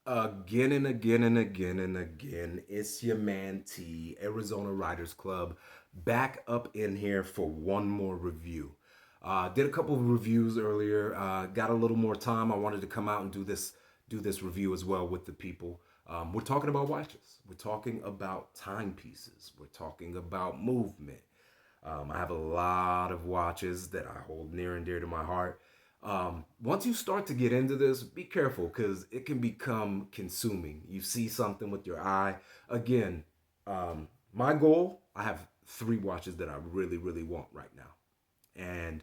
Again and again and again and again, it's your man T, Arizona Riders Club, back up in here for one more review. Did a couple of reviews earlier. Got a little more time. I wanted to come out and do this review as well with the people. We're talking about watches. We're talking about timepieces. We're talking about movement. I have a lot of watches that I hold near and dear to my heart. Once you start to get into this, be careful because it can become consuming. You see something with your eye. Again, my goal, I have three watches that I really, really want right now. And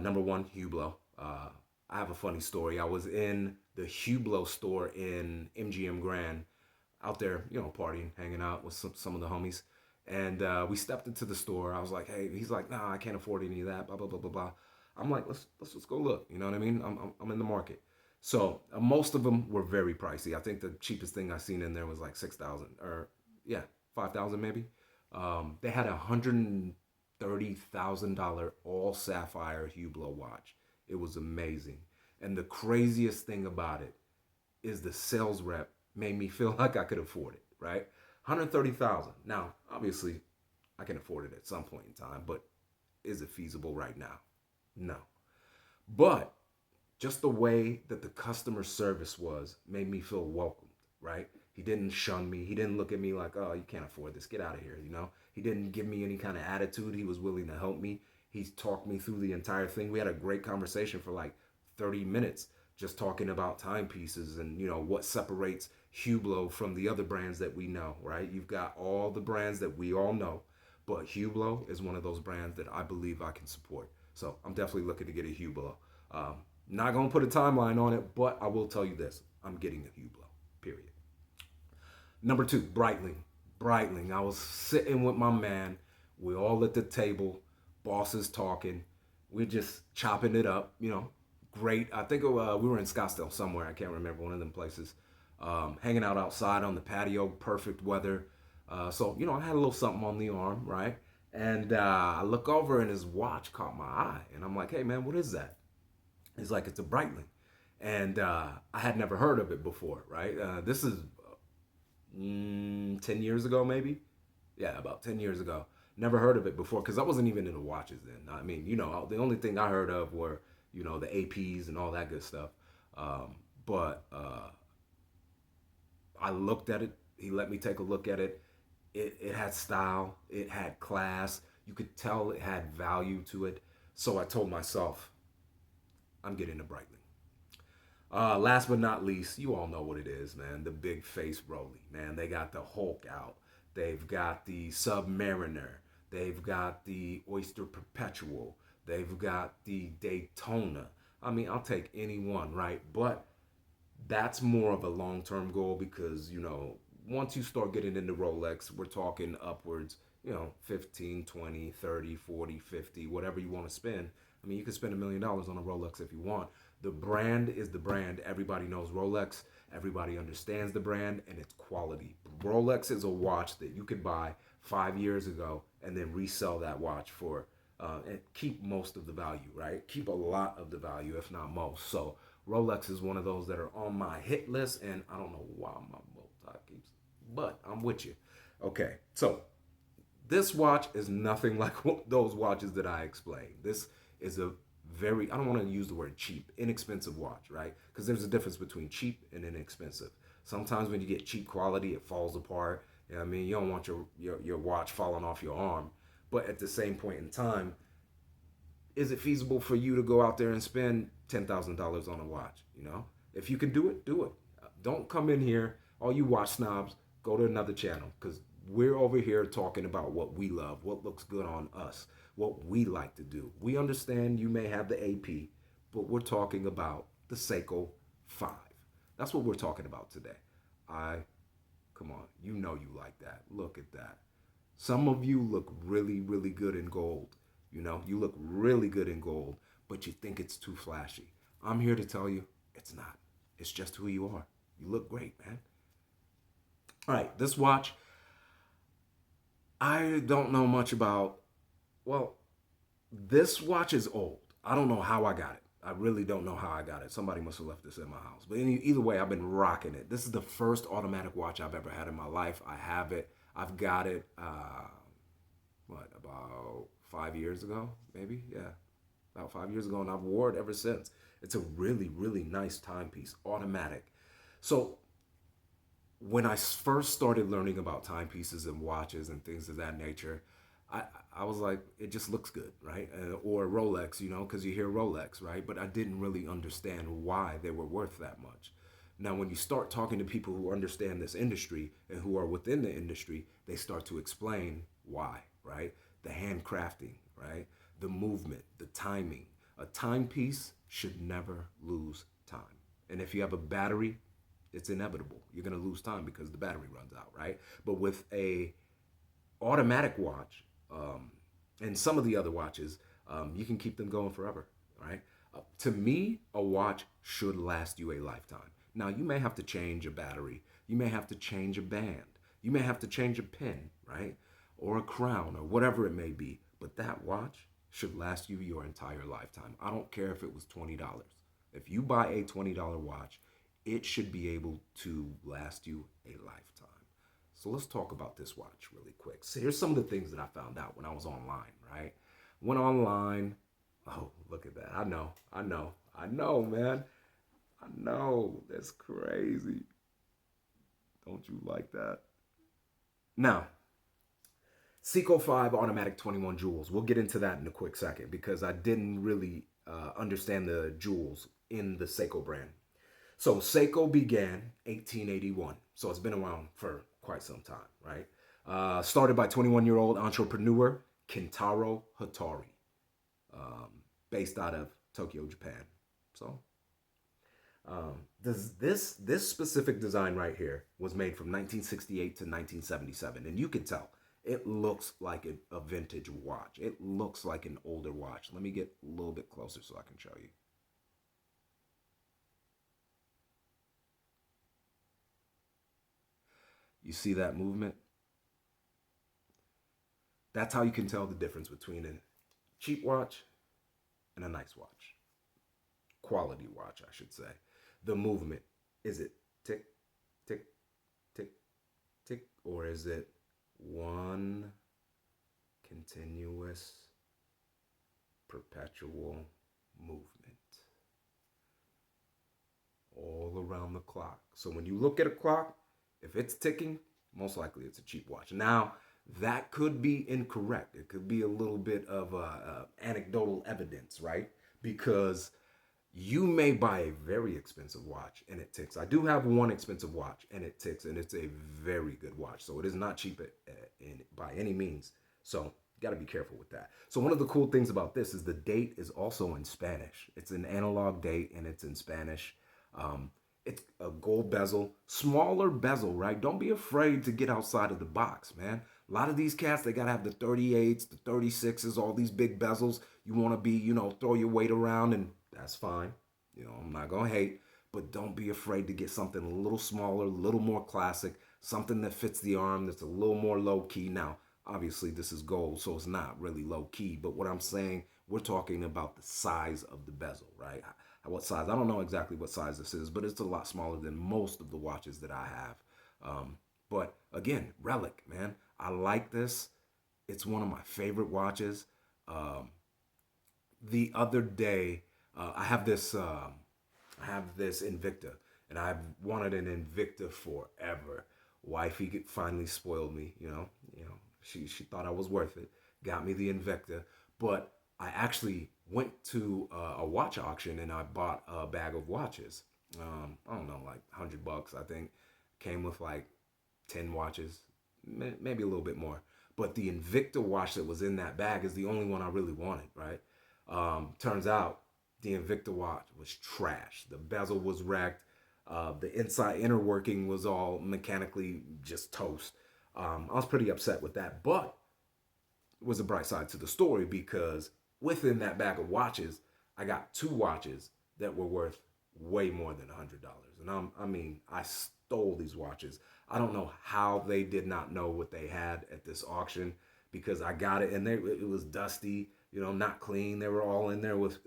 number one, Hublot. I have a funny story. I was in the Hublot store in MGM Grand, out there, partying, hanging out with some of the homies. And we stepped into the store. I was like, hey, he's like, nah, I can't afford any of that, blah, blah, blah, blah, blah. I'm like, let's just go look. You know what I mean? I'm in the market. So most of them were very pricey. I think the cheapest thing I seen in there was like 6,000 or yeah, 5,000 maybe. They had $130,000 all sapphire Hublot watch. It was amazing. And the craziest thing about it is the sales rep made me feel like I could afford it, right? 130,000. Now, obviously, I can afford it at some point in time, but is it feasible right now? No. But just the way that the customer service was made me feel welcomed, right? He didn't shun me. He didn't look at me like, oh, you can't afford this. Get out of here. He didn't give me any kind of attitude. He was willing to help me. He talked me through the entire thing. We had a great conversation for like 30 minutes just talking about timepieces and, what separates Hublot from the other brands that we know, right? You've got all the brands that we all know, but Hublot is one of those brands that I believe I can support. So I'm definitely looking to get a Hublot. Not going to put a timeline on it, but I will tell you this. I'm getting a Hublot, period. Number two, Breitling. Breitling. I was sitting with my man. We all at the table. Boss is talking. We're just chopping it up. Great. I think we were in Scottsdale somewhere. I can't remember, one of them places. Hanging out outside on the patio. Perfect weather. So, I had a little something on the arm, right? And I look over and his watch caught my eye. And I'm like, hey, man, what is that? He's like, it's a Breitling. And I had never heard of it before, right? This is 10 years ago, maybe. Yeah, about 10 years ago. Never heard of it before because I wasn't even into watches then. I mean, the only thing I heard of were, the APs and all that good stuff. But I looked at it. He let me take a look at it. It had style. It had class. You could tell it had value to it. So I told myself, I'm getting a Breitling. Last but not least, you all know what it is, man. The big face Rolly, man. They got the Hulk out. They've got the Submariner. They've got the Oyster Perpetual. They've got the Daytona. I mean, I'll take any one, right? But that's more of a long-term goal because, once you start getting into Rolex, we're talking upwards, 15, 20, 30, 40, 50, whatever you want to spend. I mean, you could spend $1 million on a Rolex if you want. The brand is the brand. Everybody knows Rolex. Everybody understands the brand and its quality. Rolex is a watch that you could buy 5 years ago and then resell that watch for and keep most of the value, right? Keep a lot of the value, if not most. So Rolex is one of those that are on my hit list, and I don't know why my multi keeps, but I'm with you. Okay, so this watch is nothing like those watches that I explained. This is a I don't want to use the word cheap, inexpensive watch, right? Because there's a difference between cheap and inexpensive. Sometimes when you get cheap quality, it falls apart. You know what I mean? You don't want your watch falling off your arm. But at the same point in time, is it feasible for you to go out there and spend $10,000 on a watch? If you can do it, do it. Don't come in here, all you watch snobs, go to another channel because we're over here talking about what we love, what looks good on us, what we like to do. We understand you may have the AP, but we're talking about the Seiko 5. That's what we're talking about today. Come on, you like that. Look at that. Some of you look really, really good in gold. You look really good in gold, but you think it's too flashy. I'm here to tell you it's not. It's just who you are. You look great, man. All right, this watch, I don't know much about. Well, this watch is old. I don't know how I got it. I really don't know how I got it. Somebody must have left this in my house. But either way, I've been rocking it. This is the first automatic watch I've ever had in my life. I have it. I've got it, about 5 years ago, maybe? Yeah, about 5 years ago. And I've wore it ever since. It's a really, really nice timepiece, automatic. So when I first started learning about timepieces and watches and things of that nature, I, I was like, it just looks good, right? Or Rolex, because you hear Rolex, right? But I didn't really understand why they were worth that much. Now, when you start talking to people who understand this industry and who are within the industry, they start to explain why, right? The handcrafting, right? The movement, the timing. A timepiece should never lose time. And if you have a battery, it's inevitable. You're going to lose time because the battery runs out, right? But with a automatic watch, and some of the other watches, you can keep them going forever, right? To me, a watch should last you a lifetime. Now, you may have to change a battery, you may have to change a band, you may have to change a pin, right? Or a crown, or whatever it may be. But that watch should last you your entire lifetime. I don't care if it was $20. If you buy a $20 watch, it should be able to last you a lifetime. So let's talk about this watch really quick. So here's some of the things that I found out when I was online, right? Went online. Oh, look at that. I know, man. I know. That's crazy. Don't you like that? Now, Seiko 5 automatic 21 jewels. We'll get into that in a quick second because I didn't really understand the jewels in the Seiko brand. So Seiko began 1881. So it's been around for quite some time, right? Started by 21-year-old entrepreneur Kentaro Hattori, based out of Tokyo, Japan. So does this specific design right here was made from 1968 to 1977, and you can tell it looks like a vintage watch. It looks like an older watch. Let me get a little bit closer so I can show you. You see that movement? That's how you can tell the difference between a cheap watch and a nice watch. Quality watch, I should say. The movement, is it tick, tick, tick, tick, or is it one continuous, perpetual movement all around the clock? So when you look at a clock, if it's ticking, most likely it's a cheap watch. Now, that could be incorrect. It could be a little bit of anecdotal evidence, right? Because you may buy a very expensive watch and it ticks. I do have one expensive watch and it ticks, and it's a very good watch. So it is not cheap by any means. So you got to be careful with that. So one of the cool things about this is the date is also in Spanish. It's an analog date and it's in Spanish. It's a gold bezel, smaller bezel, right? Don't be afraid to get outside of the box, man. A lot of these cats, they gotta have the 38s, the 36s, all these big bezels. You wanna be, throw your weight around, and that's fine. I'm not gonna hate, but don't be afraid to get something a little smaller, a little more classic, something that fits the arm that's a little more low key. Now, obviously, this is gold, so it's not really low key, but what I'm saying, we're talking about the size of the bezel, right? What size? I don't know exactly what size this is, but it's a lot smaller than most of the watches that I have. But again, relic, man. I like this. It's one of my favorite watches. The other day, I have this. I have this Invicta, and I've wanted an Invicta forever. Wifey finally spoiled me. She thought I was worth it. Got me the Invicta, but I actually went to a watch auction and I bought a bag of watches. I don't know, like $100, I think. Came with like 10 watches, maybe a little bit more. But the Invicta watch that was in that bag is the only one I really wanted, right? Turns out the Invicta watch was trash. The bezel was wrecked. The inside inner working was all mechanically just toast. I was pretty upset with that, but it was a bright side to the story because within that bag of watches, I got two watches that were worth way more than $100. And I stole these watches. I don't know how they did not know what they had at this auction because I got it and it was dusty, not clean. They were all in there with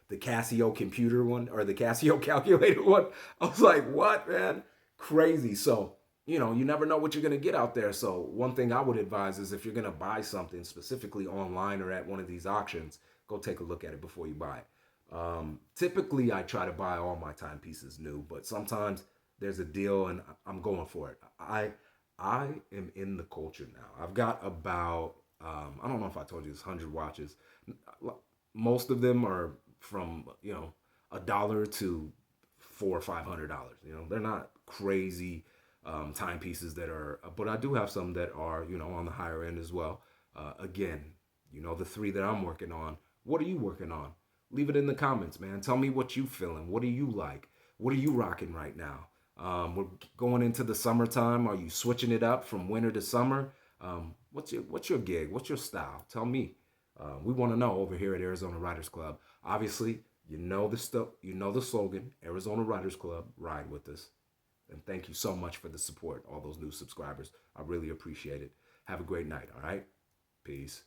the Casio computer one or the Casio calculator one. I was like, what, man? Crazy. So, you never know what you're going to get out there. So, one thing I would advise is if you're going to buy something specifically online or at one of these auctions, go take a look at it before you buy it. Typically, I try to buy all my timepieces new, but sometimes there's a deal and I'm going for it. I am in the culture now. I've got about I don't know if I told you this 100 watches. Most of them are from $1 to $400 or $500. They're not crazy timepieces that are, but I do have some that are on the higher end as well. Again, the three that I'm working on. What are you working on? Leave it in the comments, man. Tell me what you feeling. What do you like? What are you rocking right now? We're going into the summertime. Are you switching it up from winter to summer? What's your gig? What's your style? Tell me. We want to know over here at Arizona Riders Club. Obviously, the slogan, Arizona Riders Club. Ride with us. And thank you so much for the support, all those new subscribers. I really appreciate it. Have a great night. All right. Peace.